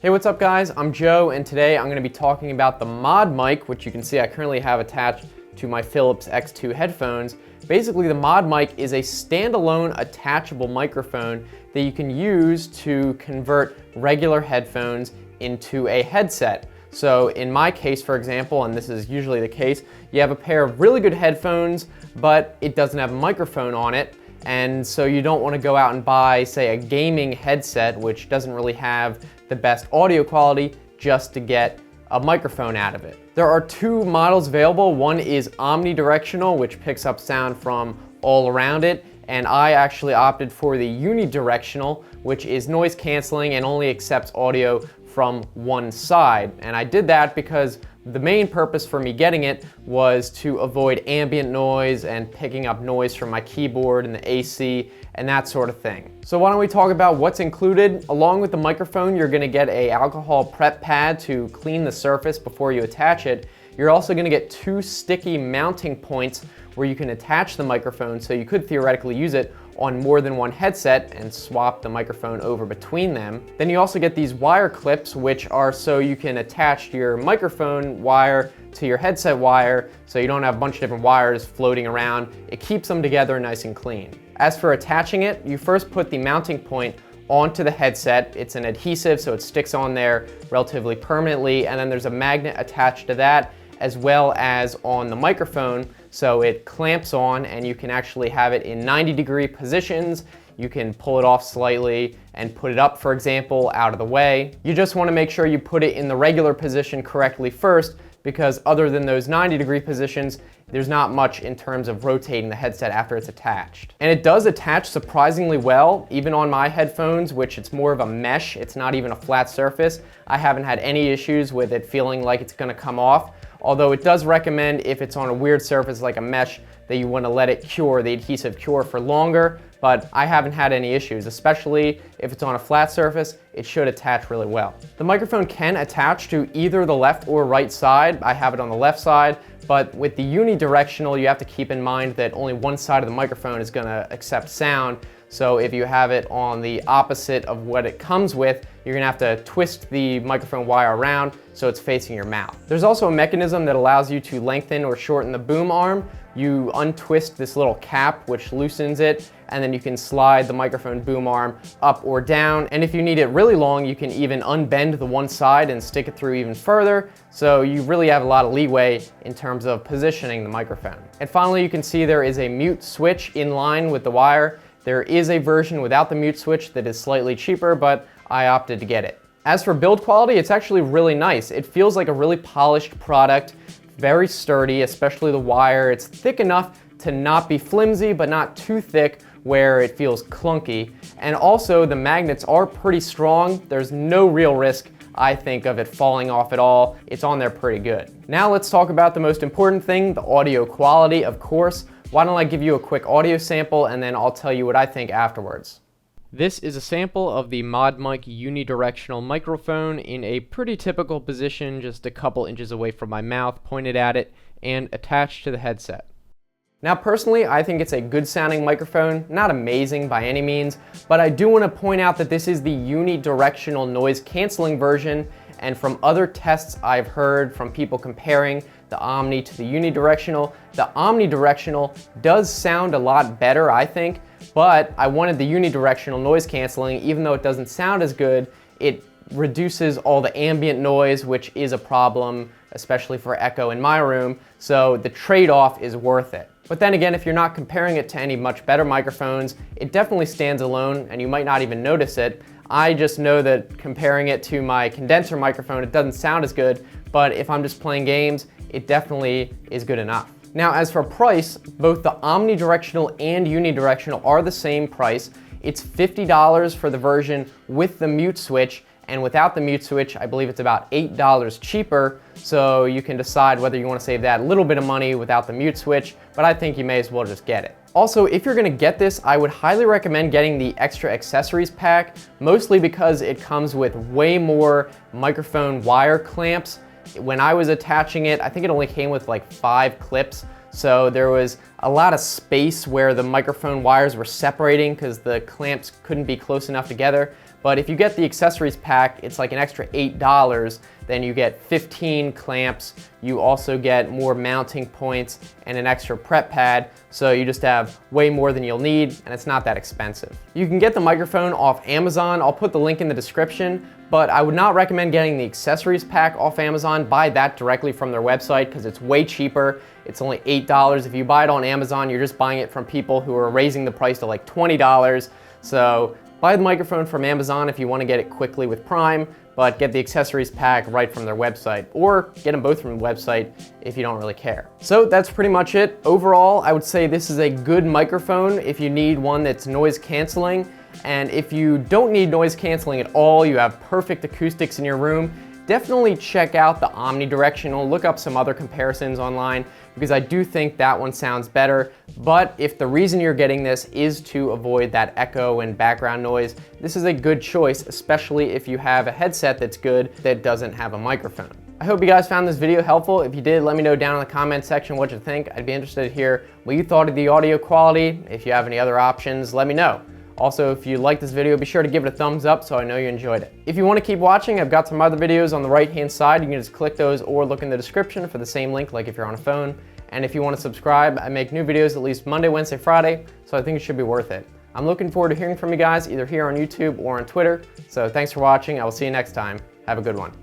Hey, what's up guys? I'm Joe, and today I'm going to be talking about the ModMic, which you can see I currently have attached to my Philips X2 headphones. Basically, the ModMic is a standalone attachable microphone that you can use to convert regular headphones into a headset. So in my case, for example, and this is usually the case, you have a pair of really good headphones, but it doesn't have a microphone on it. And so you don't want to go out and buy, say, a gaming headset, which doesn't really have the best audio quality, just to get a microphone out of it. There are two models available. One is omnidirectional, which picks up sound from all around it, and I actually opted for the unidirectional, which is noise canceling and only accepts audio from one side. And I did that because the main purpose for me getting it was to avoid ambient noise and picking up noise from my keyboard and the AC and that sort of thing. So why don't we talk about what's included. Along with the microphone, you're gonna get an alcohol prep pad to clean the surface before you attach it. You're also gonna get two sticky mounting points where you can attach the microphone, so you could theoretically use it on more than one headset and swap the microphone over between them. Then you also get these wire clips, which are so you can attach your microphone wire to your headset wire, so you don't have a bunch of different wires floating around. It keeps them together nice and clean. As for attaching it, you first put the mounting point onto the headset. It's an adhesive, so it sticks on there relatively permanently, and then there's a magnet attached to that, as well as on the microphone, so it clamps on and you can actually have it in 90-degree positions. You can pull it off slightly and put it up, for example, out of the way. You just want to make sure you put it in the regular position correctly first, because other than those 90-degree positions, there's not much in terms of rotating the headset after it's attached. And it does attach surprisingly well, even on my headphones, which it's more of a mesh, it's not even a flat surface. I haven't had any issues with it feeling like it's gonna come off. Although it does recommend, if it's on a weird surface like a mesh, that you want to let it cure, the adhesive cure for longer, but I haven't had any issues, especially if it's on a flat surface. It should attach really well. The microphone can attach to either the left or right side. I have it on the left side, but with the unidirectional, you have to keep in mind that only one side of the microphone is going to accept sound. So if you have it on the opposite of what it comes with, you're gonna have to twist the microphone wire around so it's facing your mouth. There's also a mechanism that allows you to lengthen or shorten the boom arm. You untwist this little cap, which loosens it, and then you can slide the microphone boom arm up or down. And if you need it really long, you can even unbend the one side and stick it through even further. So you really have a lot of leeway in terms of positioning the microphone. And finally, you can see there is a mute switch in line with the wire. There is a version without the mute switch that is slightly cheaper, but I opted to get it. As for build quality, it's actually really nice. It feels like a really polished product, very sturdy, especially the wire. It's thick enough to not be flimsy, but not too thick where it feels clunky. And also the magnets are pretty strong. There's no real risk, I think, of it falling off at all. It's on there pretty good. Now let's talk about the most important thing, the audio quality, of course. Why don't I give you a quick audio sample and then I'll tell you what I think afterwards. This is a sample of the ModMic unidirectional microphone in a pretty typical position, just a couple inches away from my mouth, pointed at it, and attached to the headset. Now personally, I think it's a good sounding microphone, not amazing by any means, but I do want to point out that this is the unidirectional noise canceling version, and from other tests I've heard from people comparing the Omni to the unidirectional, the omnidirectional does sound a lot better, I think, but I wanted the unidirectional noise canceling. Even though it doesn't sound as good, it reduces all the ambient noise, which is a problem, especially for echo in my room, so the trade-off is worth it. But then again, if you're not comparing it to any much better microphones, it definitely stands alone and you might not even notice it. I just know that comparing it to my condenser microphone, it doesn't sound as good, but if I'm just playing games, it definitely is good enough. Now, as for price, both the omnidirectional and unidirectional are the same price. It's $50 for the version with the mute switch, and without the mute switch, I believe it's about $8 cheaper, so you can decide whether you want to save that little bit of money without the mute switch, but I think you may as well just get it. Also, if you're going to get this, I would highly recommend getting the extra accessories pack, mostly because it comes with way more microphone wire clamps. When I was attaching it, I think it only came with like 5 clips, so there was a lot of space where the microphone wires were separating because the clamps couldn't be close enough together. But if you get the accessories pack, it's like an extra $8. Then you get 15 clamps. You also get more mounting points and an extra prep pad. So you just have way more than you'll need, and it's not that expensive. You can get the microphone off Amazon. I'll put the link in the description, but I would not recommend getting the accessories pack off Amazon. Buy that directly from their website because it's way cheaper. It's only $8. If you buy it on Amazon, you're just buying it from people who are raising the price to like $20. So buy the microphone from Amazon if you want to get it quickly with Prime, but get the accessories pack right from their website, or get them both from the website if you don't really care. So that's pretty much it. Overall, I would say this is a good microphone if you need one that's noise canceling. And if you don't need noise canceling at all, you have perfect acoustics in your room, definitely check out the omnidirectional. Look up some other comparisons online because I do think that one sounds better. But if the reason you're getting this is to avoid that echo and background noise, this is a good choice, especially if you have a headset that's good that doesn't have a microphone. I hope you guys found this video helpful. If you did, let me know down in the comment section what you think. I'd be interested to hear what you thought of the audio quality. If you have any other options, let me know. Also, if you like this video, be sure to give it a thumbs up so I know you enjoyed it. If you want to keep watching, I've got some other videos on the right-hand side. You can just click those or look in the description for the same link, like if you're on a phone. And if you want to subscribe, I make new videos at least Monday, Wednesday, Friday, so I think it should be worth it. I'm looking forward to hearing from you guys, either here on YouTube or on Twitter. So thanks for watching. I will see you next time. Have a good one.